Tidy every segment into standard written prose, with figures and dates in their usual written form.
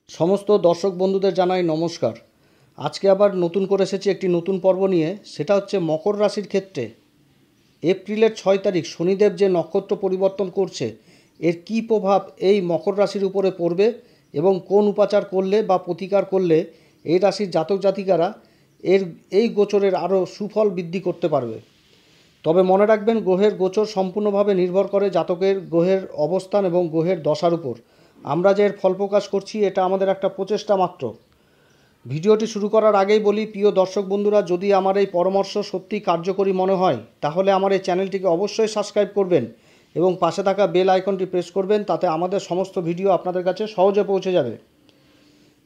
समस्त दर्शक बंधुদের জানাই नमस्कार। आज के आबार नतून करे एसेছি একটি নতুন পর্ব নিয়ে। সেটা হচ্ছে মকর রাশির ক্ষেত্রে এপ্রিলের 6 তারিখ শনিদেব যে নক্ষত্র পরিবর্তন করছে এর কী প্রভাব এই মকর রাশির উপরে পড়বে এবং কোন উপাচার করলে বা প্রতিকার করলে এই রাশির জাতক জাতিকারা এই গোচরের আরও সুফল বৃদ্ধি করতে পারবে। তবে মনে রাখবেন, গ্রহের গোচর সম্পূর্ণভাবে নির্ভর করে জাতকের গ্রহের অবস্থান এবং গ্রহের দশার উপর। আমরা যে এর ফল প্রকাশ করছি এটা আমাদের একটা প্রচেষ্টা মাত্র। ভিডিওটি শুরু করার আগেই বলি, প্রিয় দর্শক বন্ধুরা, যদি আমার এই পরামর্শ সত্যি কার্যকরী মনে হয় তাহলে আমার এই চ্যানেলটিকে অবশ্যই সাবস্ক্রাইব করবেন এবং পাশে থাকা বেল আইকনটি প্রেস করবেন, তাতে আমাদের সমস্ত ভিডিও আপনাদের কাছে সহজে পৌঁছে যাবে।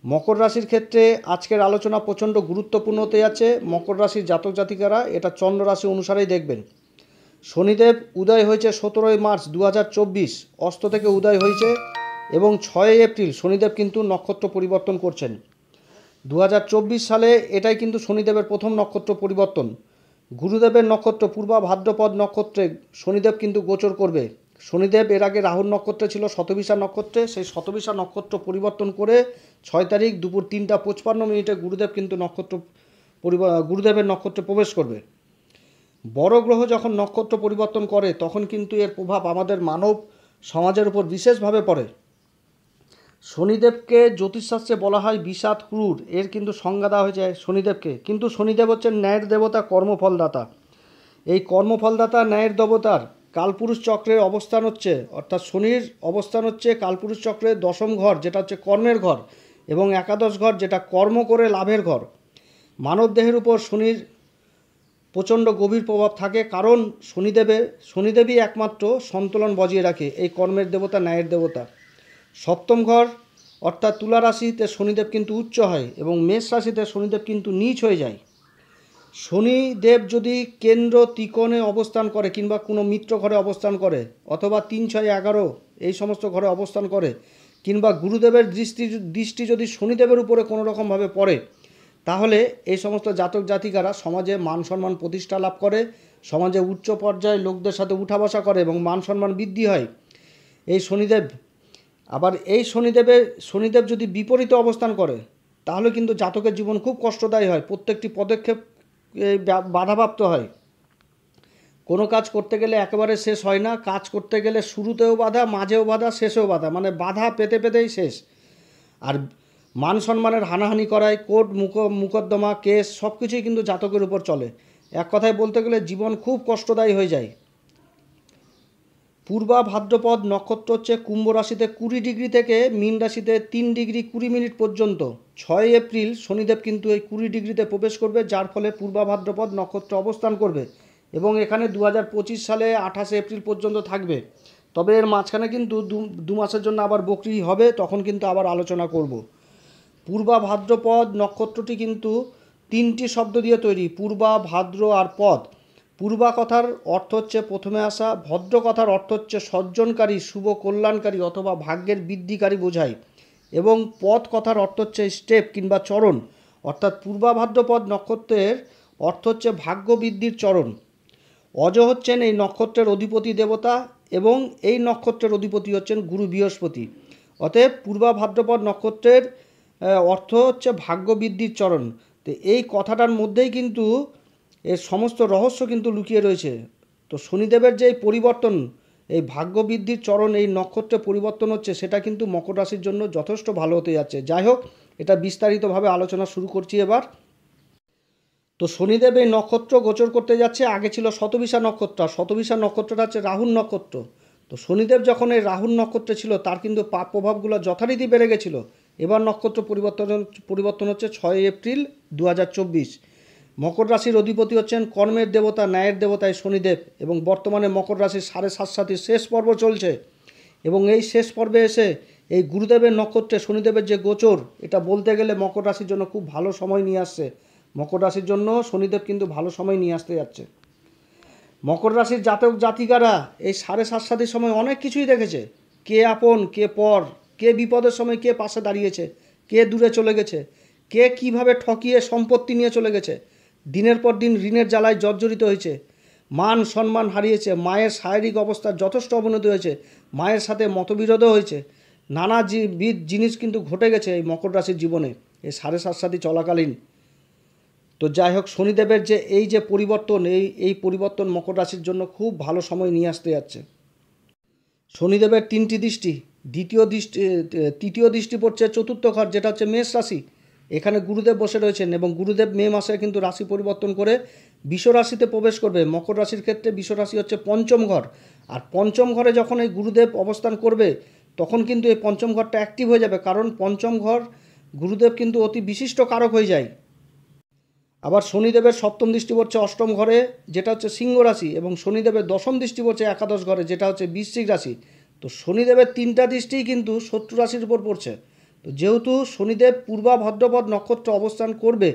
মকর রাশির ক্ষেত্রে আজকের আলোচনা প্রচণ্ড গুরুত্বপূর্ণ হতে যাচ্ছে। মকর রাশির জাতক জাতিকারা এটা চন্দ্র রাশি অনুসারেই দেখবেন। শনিদেব উদয় হয়েছে 17 মার্চ 2024, অস্ত থেকে উদয় হয়েছে এবং 6 এপ্রিল শনিদেব কিন্তু নক্ষত্র পরিবর্তন করছেন। 2024 সালে এটাই কিন্তু শনিদেবের প্রথম নক্ষত্র পরিবর্তন। গুরুদেবের নক্ষত্র পূর্বা ভাদ্রপদ নক্ষত্রে শনিদেব কিন্তু গোচর করবে। শনিদেব এর আগে রাহুর নক্ষত্রে ছিল শতবিশা নক্ষত্রে, সেই শতবিশা নক্ষত্র পরিবর্তন করে 6 তারিখ দুপুর 3টা 55 গুরুদেব কিন্তু গুরুদেবের নক্ষত্রে প্রবেশ করবে। বড় গ্রহ যখন নক্ষত্র পরিবর্তন করে তখন কিন্তু এর প্রভাব আমাদের মানব সমাজের উপর বিশেষভাবে পড়ে। শনিদেবকে জ্যোতিষশাস্ত্রে বলা হয় বিষাদ ক্রূর, এর কিন্তু সংজ্ঞা দেওয়া হয়েছে শনিদেবকে। কিন্তু শনিদেব হচ্ছেন ন্যায়ের দেবতা, কর্মফলদাতা। এই কর্মফলদাতা ন্যায়ের দেবতার কালপুরুষ চক্রের অবস্থান হচ্ছে, অর্থাৎ শনির অবস্থান হচ্ছে কালপুরুষ চক্রের দশম ঘর, যেটা হচ্ছে কর্মের ঘর, এবং একাদশ ঘর, যেটা কর্ম করে লাভের ঘর। মানব দেহের উপর শনির প্রচণ্ড গভীর প্রভাব থাকে, কারণ শনিদেবই একমাত্র সন্তুলন বজিয়ে রাখে, এই কর্মের দেবতা, ন্যায়ের দেবতা। সপ্তম ঘর অর্থাৎ তুলা রাশিতে শনিদেব কিন্তু উচ্চ হয় এবং মেষ রাশিতে শনিদেব কিন্তু নীচ হয়ে যায়। শনিদেব যদি কেন্দ্র ত্রিকোণে অবস্থান করে কিংবা কোনো মিত্র ঘরে অবস্থান করে অথবা 3, 6, 11 এই সমস্ত ঘরে অবস্থান করে কিংবা গুরুদেবের দৃষ্টি যদি শনিদেবের উপরে কোনো রকমভাবে পড়ে, তাহলে এই সমস্ত জাতক জাতিকারা সমাজে মান সম্মান প্রতিষ্ঠা লাভ করে, সমাজে উচ্চ পর্যায়ে লোকদের সাথে উঠা বসা করে এবং মান সম্মান বৃদ্ধি হয় এই শনিদেব। আবার এই শনিদেব যদি বিপরীতে অবস্থান করে তাহলে কিন্তু জাতকের জীবন খুব কষ্টদায়ী হয়, প্রত্যেকটি পদক্ষেপ বাধাপ্রাপ্ত হয়। কোনো কাজ করতে গেলে একেবারে শেষ হয় না, কাজ করতে গেলে শুরুতেও বাধা, মাঝেও বাধা, শেষেও বাধা, মানে বাধা পেতে পেতেই শেষ। আর মান সম্মানের হানাহানি করায় কোর্ট মুকদ্দমা কেস সব কিছুই কিন্তু জাতকের উপর চলে। এক কথায় বলতে গেলে জীবন খুব কষ্টদায়ী হয়ে যায়। পূর্বা ভাদ্রপদ নক্ষত্র হচ্ছে কুম্ভ রাশিতে 20 ডিগ্রি থেকে মীন রাশিতে 3 ডিগ্রি 20 মিনিট পর্যন্ত। 6 এপ্রিল শনিদেব কিন্তু এই 20 ডিগ্রিতে প্রবেশ করবে, যার ফলে পূর্বা ভাদ্রপদ নক্ষত্র অবস্থান করবে এবং এখানে 2025 সালে 28 এপ্রিল পর্যন্ত থাকবে। তবে এর মাঝখানে কিন্তু দু মাসের জন্য আবার বকরি হবে, তখন কিন্তু আবার আলোচনা করব। পূর্বা ভাদ্রপদ নক্ষত্রটি কিন্তু 3টি শব্দ দিয়ে তৈরি, পূর্বা, ভাদ্র আর পদ। পূর্বা কথার অর্থ হচ্ছে প্রথমে আসা, ভদ্র কথার অর্থ হচ্ছে সজ্জনকারী, শুভ কল্যাণকারী অথবা ভাগ্যের বৃদ্ধিকারী বোঝায়, এবং পদ কথার অর্থ হচ্ছে স্টেপ কিংবা চরণ, অর্থাৎ পূর্বা ভাদ্রপদ নক্ষত্রের অর্থ হচ্ছে ভাগ্য বৃদ্ধির চরণ। অজ হচ্ছেন এই নক্ষত্রের অধিপতি দেবতা এবং এই নক্ষত্রের অধিপতি হচ্ছেন গুরু বৃহস্পতি। অতএব পূর্বা ভাদ্রপদ নক্ষত্রের অর্থ হচ্ছে ভাগ্য বৃদ্ধির চরণ। তো এই কথাটার মধ্যেই কিন্তু এর সমস্ত রহস্য কিন্তু লুকিয়ে রয়েছে। তো শনিদেবের যে পরিবর্তন, এই ভাগ্য বৃদ্ধির চরণ এই নক্ষত্রে পরিবর্তন হচ্ছে, সেটা কিন্তু মকর রাশির জন্য যথেষ্ট ভালো হতে যাচ্ছে। যাই হোক, এটা বিস্তারিতভাবে আলোচনা শুরু করছি এবার। তো শনিদেব এই নক্ষত্র গোচর করতে যাচ্ছে। আগে ছিল শতবিশা নক্ষত্র, শতবিশা নক্ষত্রটা হচ্ছে রাহুর নক্ষত্র। তো শনিদেব যখন এই রাহুর নক্ষত্রে ছিল তার কিন্তু পাপ প্রভাবগুলো যথারীতি বেড়ে গেছিলো। এবার নক্ষত্র পরিবর্তন হচ্ছে 6 এপ্রিল 2024। মকর রাশির অধিপতি হচ্ছেন কর্মের দেবতা, ন্যায়ের দেবতা এই শনিদেব, এবং বর্তমানে মকর রাশির 7.5 শেষ পর্ব চলছে এবং এই শেষ পর্বে এসে এই গুরুদেবের নক্ষত্রে শনিদেবের যে গোচর, এটা বলতে গেলে মকর রাশির জন্য খুব ভালো সময় নিয়ে আসছে। মকর রাশির জন্য শনিদেব কিন্তু ভালো সময় নিয়ে আসতে যাচ্ছে। মকর রাশির জাতক জাতিকারা এই 7.5 সময় অনেক কিছুই দেখেছে, কে আপন কে পর, কে বিপদের সময় কে পাশে দাঁড়িয়েছে, কে দূরে চলে গেছে, কে কিভাবে ঠকিয়ে সম্পত্তি নিয়ে চলে গেছে, দিনের পর দিন ঋণের জ্বালায় জর্জরিত হয়েছে, মান সম্মান হারিয়েছে, মায়ের শারীরিক অবস্থার যথেষ্ট অবনতি হয়েছে, মায়ের সাথে মতবিরোধও হয়েছে, বিধ জিনিস কিন্তু ঘটে গেছে এই মকর রাশির জীবনে এই 7.5 চলাকালীন। তো যাই হোক, শনিদেবের যে এই যে পরিবর্তন, এই পরিবর্তন মকর রাশির জন্য খুব ভালো সময় নিয়ে আসতে যাচ্ছে। শনিদেবের 3টি দৃষ্টি, তৃতীয় দৃষ্টি পড়ছে চতুর্থ ঘর, যেটা হচ্ছে মেষ রাশি। এখানে গুরুদেব বসে রয়েছেন এবং গুরুদেব মে মাসে কিন্তু রাশি পরিবর্তন করে বৃষ রাশিতে প্রবেশ করবে। মকর রাশির ক্ষেত্রে বৃষ রাশি হচ্ছে পঞ্চম ঘর, আর পঞ্চম ঘরে যখন এই গুরুদেব অবস্থান করবে তখন কিন্তু এই পঞ্চম ঘরটা অ্যাক্টিভ হয়ে যাবে, কারণ পঞ্চম ঘর গুরুদেব কিন্তু অতি বিশিষ্ট কারক হয়ে যায়। আবার শনিদেবের সপ্তম দৃষ্টি পড়ছে অষ্টম ঘরে, যেটা হচ্ছে সিংহ রাশি, এবং শনিদেবের দশম দৃষ্টি পড়ছে একাদশ ঘরে, যেটা হচ্ছে বৃশ্চিক রাশি। তো শনিদেবের 3টা দৃষ্টিই কিন্তু শত্রু রাশির উপর পড়ছে। তো যেহেতু শনিদেব পূর্বা ভাদ্রপদ নক্ষত্র অবস্থান করবে,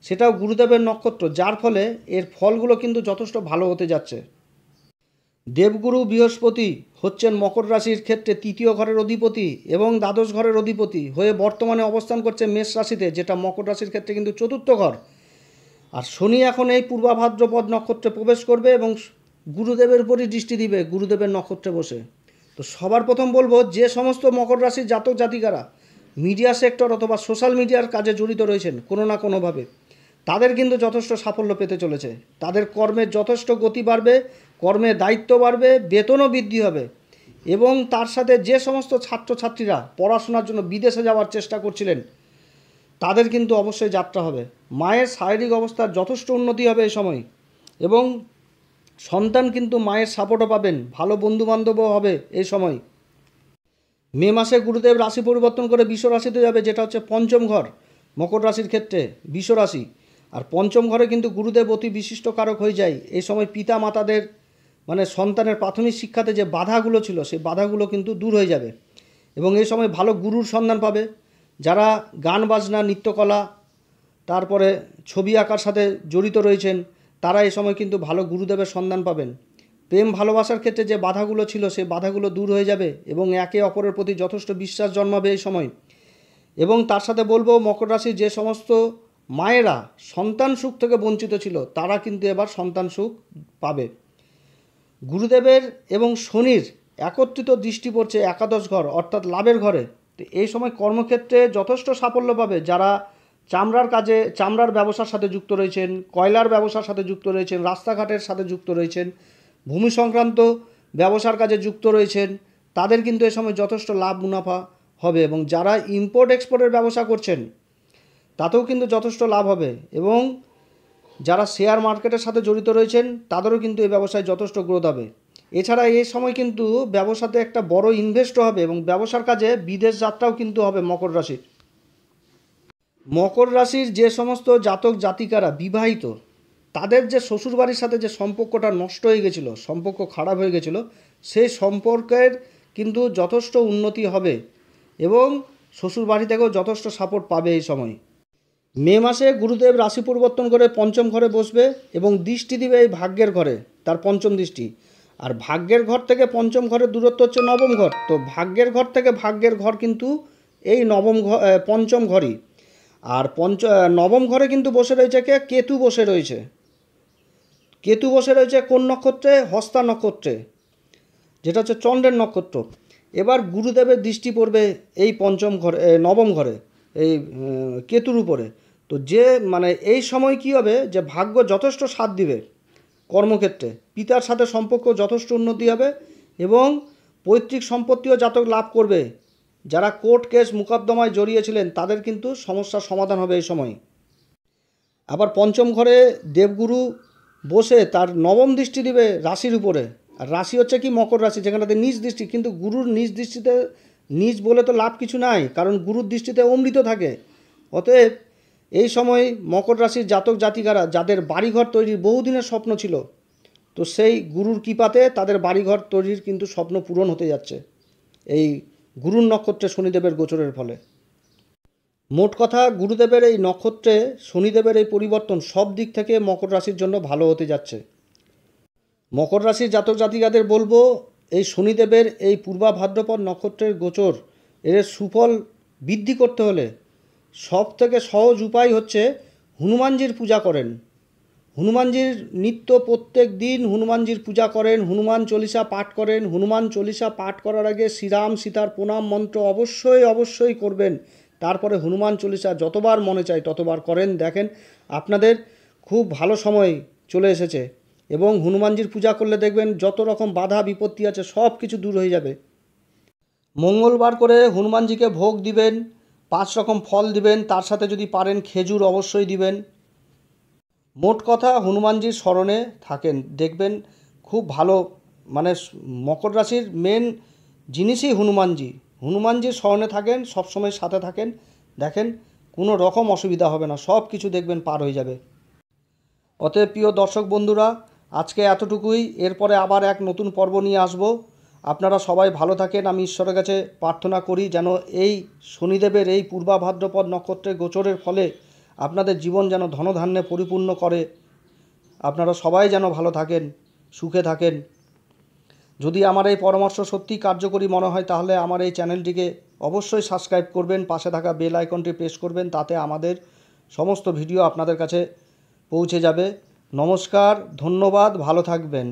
সেটাও গুরুদেবের নক্ষত্র, যার ফলে এর ফলগুলো কিন্তু যথেষ্ট ভালো হতে যাচ্ছে। দেবগুরু বৃহস্পতি হচ্ছেন মকর রাশির ক্ষেত্রে 3য় ঘরের অধিপতি এবং দ্বাদশ ঘরের অধিপতি হয়ে বর্তমানে অবস্থান করছে মেষ রাশিতে, যেটা মকর রাশির ক্ষেত্রে কিন্তু চতুর্থ ঘর। আর শনি এখন এই পূর্বা ভাদ্রপদ নক্ষত্রে প্রবেশ করবে এবং গুরুদেবের উপরই দৃষ্টি দিবে, গুরুদেবের নক্ষত্রে বসে। তো সবার প্রথম বলবো, যে সমস্ত মকর রাশির জাতক জাতিকারা মিডিয়া সেক্টর অথবা সোশ্যাল মিডিয়ার কাজে জড়িত রয়েছেন কোনো না কোনোভাবে, তাদের কিন্তু যথেষ্ট সাফল্য পেতে চলেছে। তাদের কর্মের যথেষ্ট গতি বাড়বে, কর্মের দায়িত্ব বাড়বে, বেতনও বৃদ্ধি হবে। এবং তার সাথে যে সমস্ত ছাত্রছাত্রীরা পড়াশোনার জন্য বিদেশে যাওয়ার চেষ্টা করছিলেন, তাদের কিন্তু অবশ্যই যাত্রা হবে। মায়ের শারীরিক অবস্থার যথেষ্ট উন্নতি হবে এই সময়, এবং সন্তান কিন্তু মায়ের সাপোর্টও পাবেন, ভালো বন্ধুবান্ধবও হবে এই সময়। মে মাসে গুরুদেব রাশি পরিবর্তন করে বৃষ রাশিতে যাবে, যেটা হচ্ছে পঞ্চম ঘর মকর রাশির ক্ষেত্রে বৃষ রাশি। আর পঞ্চম ঘরে কিন্তু গুরুদেব অতি বিশিষ্ট কারক হয়ে যায়। এই সময় পিতা মাতাদের মানে সন্তানের প্রাথমিক শিক্ষাতে যে বাধাগুলো ছিল, সেই বাধাগুলো কিন্তু দূর হয়ে যাবে, এবং এই সময় ভালো গুরুর সন্ধান পাবে। যারা গান বাজনা নৃত্যকলা তারপরে ছবি আঁকার সাথে জড়িত রয়েছেন, তারা এই সময় কিন্তু ভালো গুরুদেবের সন্ধান পাবেন। প্রেম ভালোবাসার ক্ষেত্রে যে বাধাগুলো ছিল, সেই বাধাগুলো দূর হয়ে যাবে এবং একে অপরের প্রতি যথেষ্ট বিশ্বাস জন্মাবে এই সময়। এবং তার সাথে বলবো, মকর রাশির যে সমস্ত মায়েরা সন্তান সুখ থেকে বঞ্চিত ছিল, তারা কিন্তু এবার সন্তান সুখ পাবে। গুরুদেবের এবং শনির একত্রিত দৃষ্টি পড়ছে একাদশ ঘর অর্থাৎ লাভের ঘরে। তো এই সময় কর্মক্ষেত্রে যথেষ্ট সাফল্য পাবে। যারা চামড়ার ব্যবসার সাথে যুক্ত রয়েছেন, কয়লার ব্যবসার সাথে যুক্ত রয়েছেন, রাস্তাঘাটের সাথে যুক্ত রয়েছেন, ভূমি সংক্রান্ত ব্যবসার কাজে যুক্ত রয়েছেন, তাদের কিন্তু এ সময় যথেষ্ট লাভ মুনাফা হবে। এবং যারা ইম্পোর্ট এক্সপোর্টের ব্যবসা করছেন, তাতেও কিন্তু যথেষ্ট লাভ হবে। এবং যারা শেয়ার মার্কেটের সাথে জড়িত রয়েছেন, তাদেরও কিন্তু এই ব্যবসায় যথেষ্ট গ্রোথ হবে। এছাড়া এই সময় কিন্তু ব্যবসাতে একটা বড় ইনভেস্টও হবে এবং ব্যবসার কাজে বিদেশ যাত্রাও কিন্তু হবে মকর রাশির। মকর রাশির যে সমস্ত জাতক জাতিকারা বিবাহিত, তাদের যে শ্বশুরবাড়ির সাথে যে সম্পর্কটা নষ্ট হয়ে গেছিলো, সম্পর্ক খারাপ হয়ে গেছিলো, সেই সম্পর্কের কিন্তু যথেষ্ট উন্নতি হবে এবং শ্বশুরবাড়ি থেকেও যথেষ্ট সাপোর্ট পাবে এই সময়। মে মাসে গুরুদেব রাশি পরিবর্তন করে পঞ্চম ঘরে বসবে এবং দৃষ্টি দিবে এই ভাগ্যের ঘরে, তার পঞ্চম দৃষ্টি। আর ভাগ্যের ঘর থেকে পঞ্চম ঘরের দূরত্ব হচ্ছে নবম ঘর। তো ভাগ্যের ঘর থেকে ভাগ্যের ঘর কিন্তু এই পঞ্চম ঘরই। আর নবম ঘরে কিন্তু বসে রয়েছে কেতু বসে রয়েছে। কেতু বসে রয়েছে কোন নক্ষত্রে? হস্তা নক্ষত্রে, যেটা হচ্ছে চন্দ্রের নক্ষত্র। এবার গুরুদেবের দৃষ্টি পড়বে এই নবম ঘরে এই কেতুর উপরে। তো এই সময় কি হবে, যে ভাগ্য যথেষ্ট সাথ দিবে কর্মক্ষেত্রে, পিতার সাথে সম্পর্ক যথেষ্ট উন্নতি হবে এবং পৈতৃক সম্পত্তিও জাতক লাভ করবে। যারা কোর্ট কেস মোকদ্দমায় জড়িয়েছিলেন, তাদের কিন্তু সমস্যার সমাধান হবে এই সময়। আবার পঞ্চম ঘরে দেবগুরু বসে তার নবম দৃষ্টি দিবে রাশির উপরে। আর রাশি হচ্ছে কি মকর রাশি, যেখানে নিজ দৃষ্টি। কিন্তু গুরুর নিজ দৃষ্টিতে, নিজ বলে তো লাভ কিছু নাই, কারণ গুরুর দৃষ্টিতে অমৃত থাকে। অতএব এই সময় মকর রাশির জাতক জাতিকারা যাদের বাড়িঘর তৈরির বহুদিনের স্বপ্ন ছিল, তো সেই গুরুর কৃপাতে তাদের বাড়িঘর তৈরির কিন্তু স্বপ্ন পূরণ হতে যাচ্ছে এই গুরুর নক্ষত্রে শনিদেবের গোচরের ফলে। মোট কথা, গুরুদেবের এই নক্ষত্রে শনিদেবের এই পরিবর্তন সব দিক থেকে মকর রাশির জন্য ভালো হতে যাচ্ছে। মকর রাশির জাতক জাতিকাদের বলবো, এই শনিদেবের এই পূর্বা ভাদ্রপদ নক্ষত্রের গোচর এর সুফল বৃদ্ধি করতে হলে সব থেকে সহজ উপায় হচ্ছে হনুমানজির পূজা করেন। হনুমানজির নিত্য প্রত্যেক দিন হনুমানজির পূজা করেন, হনুমান চল্লিশা পাঠ করেন। হনুমান চল্লিশা পাঠ করার আগে শ্রীরাম সীতার প্রণাম মন্ত্র অবশ্যই করবেন। তারপরে হনুমান চল্লিশা যতবার মনে চায় ততবার করেন। দেখেন আপনাদের খুব ভালো সময় চলে এসেছে এবং হনুমানজির পূজা করলে দেখবেন যত রকম বাধা বিপত্তি আছে সব কিছু দূর হয়ে যাবে। মঙ্গলবার করে হনুমানজিকে ভোগ দিবেন, 5 রকম ফল দিবেন, তার সাথে যদি পারেন খেজুর অবশ্যই দিবেন। মোট কথা হনুমানজির স্মরণে থাকেন, দেখবেন খুব ভালো। মানে মকর রাশির মেন জিনিসই হনুমানজির স্মরণে থাকেন, সবসময় সাথে থাকেন, দেখেন কোনো রকম অসুবিধা হবে না, সব কিছু দেখবেন পার হয়ে যাবে। অতএব প্রিয় দর্শক বন্ধুরা, আজকে এতটুকুই। এরপরে আবার এক নতুন পর্ব নিয়ে আসব। আপনারা সবাই ভালো থাকেন। আমি ঈশ্বরের কাছে প্রার্থনা করি যেন এই শনিদেবের এই পূর্বা ভাদ্রপদ নক্ষত্রের গোচরের ফলে আপনাদের জীবন যেন ধনধান্যে পরিপূর্ণ করে। আপনারা সবাই যেন ভালো থাকেন, সুখে থাকেন। যদি আমার এই পরামর্শ সত্যি কার্যকরী মনে হয় তাহলে আমার এই চ্যানেলটিকে অবশ্যই সাবস্ক্রাইব করবেন, পাশে থাকা বেল আইকনটি প্রেস করবেন, তাতে আমাদের সমস্ত ভিডিও আপনাদের কাছে পৌঁছে যাবে। নমস্কার, ধন্যবাদ, ভালো থাকবেন।